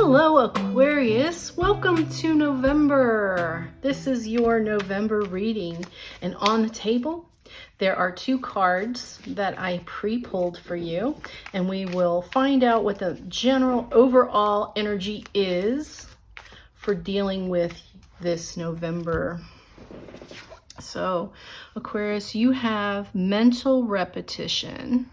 Hello Aquarius, welcome to November. This is your November reading, and on the table there are two cards that I pre-pulled for you, and we will find out what the general overall energy is for dealing with this November. So Aquarius, you have mental repetition.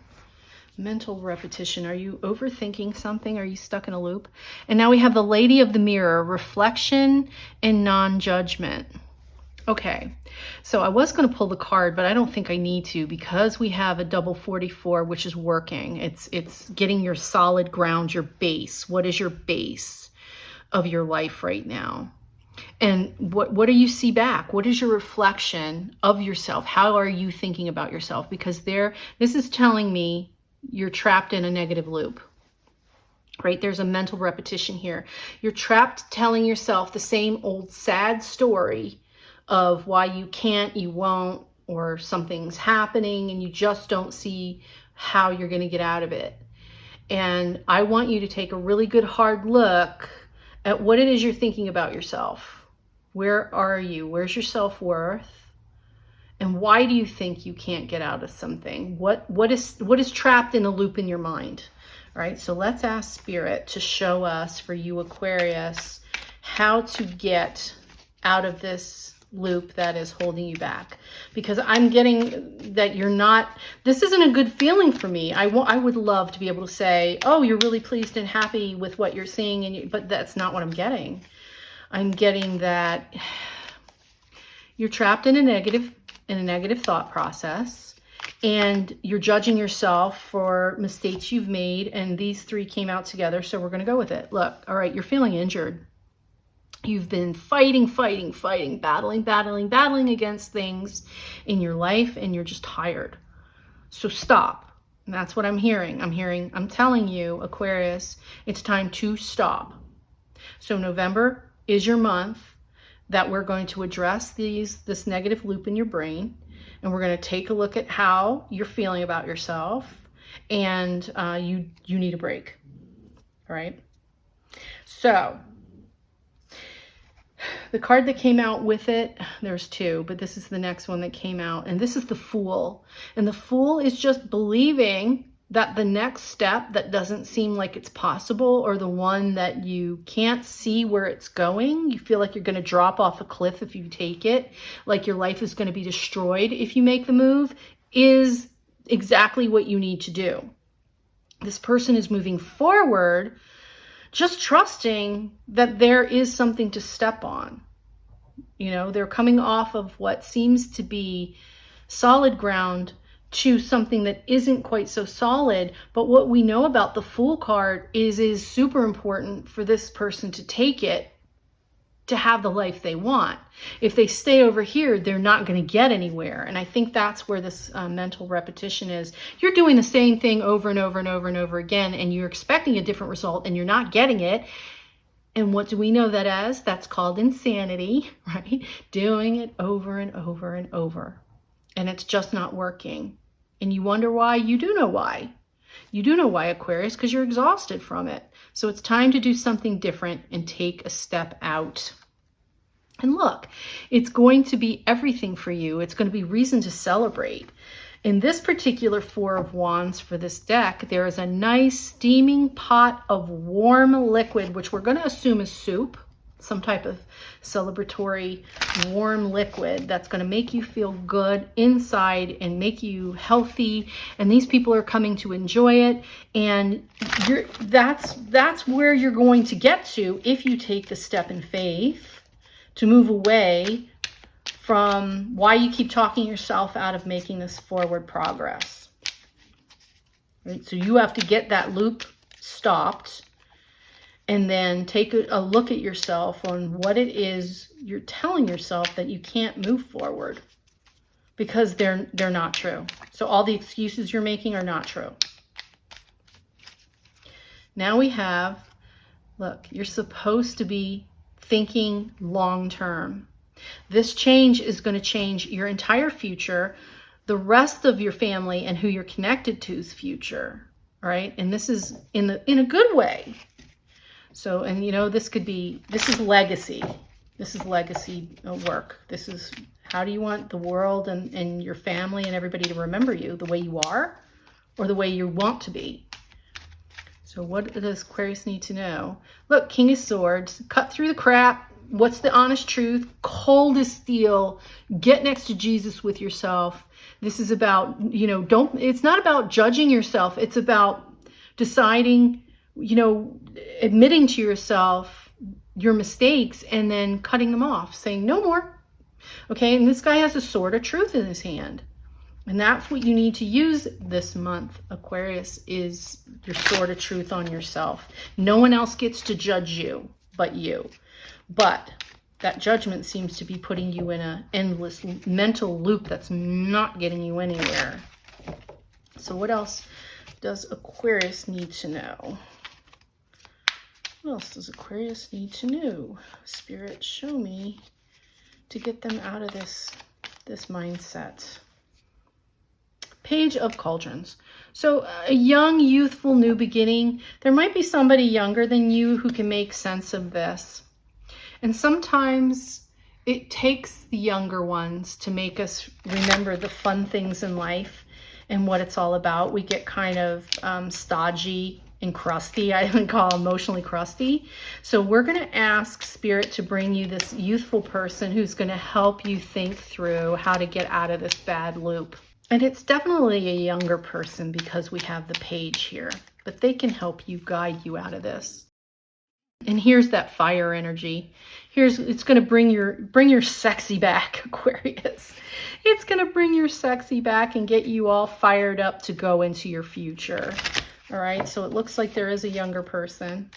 Mental repetition. Are you overthinking something? Are you stuck in a loop? And now we have the Lady of the Mirror, reflection and non-judgment. Okay, so I was going to pull the card, but I don't think I need to because we have a double 44, which is working. It's getting your solid ground, your base. What is your base of your life right now? And what do you see back? What is your reflection of yourself? How are you thinking about yourself? Because this is telling me you're trapped in a negative loop, right? There's a mental repetition here. You're trapped telling yourself the same old sad story of why you can't, you won't, or something's happening and you just don't see how you're going to get out of it. And I want you to take a really good hard look at what it is you're thinking about yourself. Where are you? Where's your self-worth? And why do you think you can't get out of something? What is trapped in a loop in your mind? All right, so let's ask Spirit to show us, for you Aquarius, how to get out of this loop that is holding you back. Because I'm getting that you're not, this isn't a good feeling for me. I would love to be able to say, oh, you're really pleased and happy with what you're seeing, but that's not what I'm getting. I'm getting that you're trapped in a negative thought process, and you're judging yourself for mistakes you've made, and these three came out together, so we're going to go with it. Look, all right, you're feeling injured. You've been fighting, battling against things in your life, and you're just tired. So stop. And that's what I'm hearing. I'm telling you, Aquarius, it's time to stop. So November is your month that we're going to address this negative loop in your brain, and we're going to take a look at how you're feeling about yourself, and you need a break. All right. So the card that came out with it, there's two, but this is the next one that came out, and this is the Fool. And the Fool is just believing that the next step that doesn't seem like it's possible, or the one that you can't see where it's going, you feel like you're going to drop off a cliff if you take it, like your life is going to be destroyed if you make the move, is exactly what you need to do. This person is moving forward, just trusting that there is something to step on. You know, they're coming off of what seems to be solid ground to something that isn't quite so solid. But what we know about the Fool card is super important for this person to take it to have the life they want. If they stay over here, they're not going to get anywhere. And I think that's where this mental repetition is. You're doing the same thing over and over and over and over again, and you're expecting a different result, and you're not getting it. And what do we know that as? That's called insanity, right? Doing it over and over and over. And it's just not working. And you wonder why? You do know why. You do know why, Aquarius, because you're exhausted from it. So it's time to do something different and take a step out. And look, it's going to be everything for you. It's going to be reason to celebrate. In this particular Four of Wands for this deck, there is a nice steaming pot of warm liquid, which we're going to assume is soup, some type of celebratory warm liquid that's going to make you feel good inside and make you healthy. And these people are coming to enjoy it. And that's where you're going to get to if you take the step in faith to move away from why you keep talking yourself out of making this forward progress. Right? So you have to get that loop stopped, and then take a look at yourself on what it is you're telling yourself that you can't move forward, because they're not true. So all the excuses you're making are not true. Now we have, look, you're supposed to be thinking long-term. This change is going to change your entire future, the rest of your family and who you're connected to's future, right? And this is in a good way. So, and you know, this is legacy. This is legacy work. This is, how do you want the world and your family and everybody to remember you? The way you are or the way you want to be? So what does Aquarius need to know? Look, King of Swords, cut through the crap. What's the honest truth? Cold as steel. Get next to Jesus with yourself. This is about, you know, it's not about judging yourself. It's about deciding, you know, admitting to yourself your mistakes and then cutting them off, saying no more. Okay, and this guy has a sword of truth in his hand. And that's what you need to use this month, Aquarius, is your sword of truth on yourself. No one else gets to judge you but you. But that judgment seems to be putting you in an endless mental loop that's not getting you anywhere. So what else does Aquarius need to know? What else does Aquarius need to know? Spirit, show me to get them out of this mindset. Page of Cauldrons. So a young, youthful, new beginning. There might be somebody younger than you who can make sense of this. And sometimes it takes the younger ones to make us remember the fun things in life and what it's all about. We get kind of stodgy and crusty. I even call emotionally crusty. So we're going to ask Spirit to bring you this youthful person who's going to help you think through how to get out of this bad loop. And it's definitely a younger person because we have the page here, but they can help you, guide you out of this. And here's that fire energy. It's going to bring your sexy back, Aquarius. It's going to bring your sexy back and get you all fired up to go into your future. All right, so it looks like there is a younger person.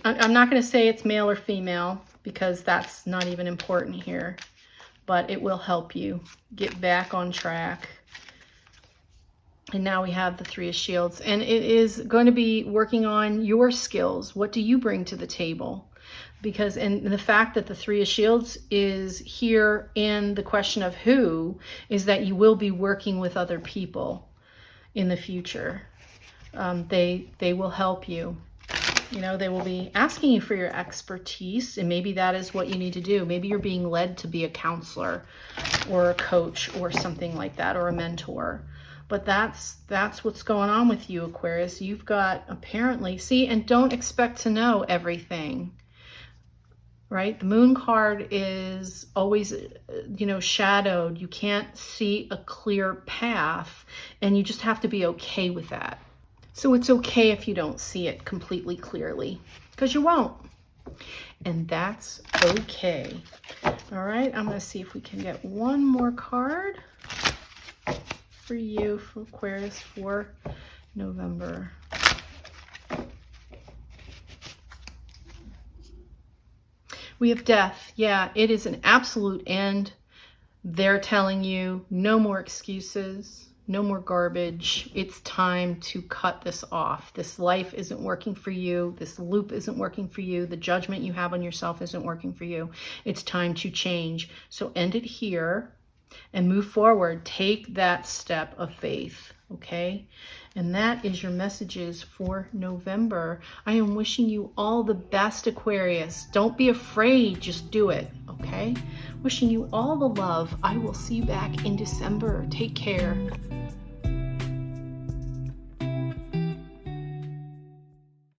I'm not going to say it's male or female because that's not even important here, but it will help you get back on track. And now we have the Three of Shields, and it is going to be working on your skills. What do you bring to the table? Because, and the fact that the Three of Shields is here in the question of who is that you will be working with other people in the future. They will help you. You know, they will be asking you for your expertise, and maybe that is what you need to do. Maybe you're being led to be a counselor or a coach or something like that, or a mentor. But that's what's going on with you, Aquarius. You've got, apparently, see, and don't expect to know everything, right? The Moon card is always, you know, shadowed. You can't see a clear path, and you just have to be okay with that. So it's okay if you don't see it completely clearly, because you won't. And that's okay. All right, I'm going to see if we can get one more card for you, for Aquarius, for November. We have death. Yeah, it is an absolute end. They're telling you no more excuses, no more garbage. It's time to cut this off. This life isn't working for you. This loop isn't working for you. The judgment you have on yourself isn't working for you. It's time to change. So end it here and move forward. Take that step of faith, okay? And that is your messages for November. I am wishing you all the best, Aquarius. Don't be afraid, just do it, okay? Wishing you all the love. I will see you back in December. Take care.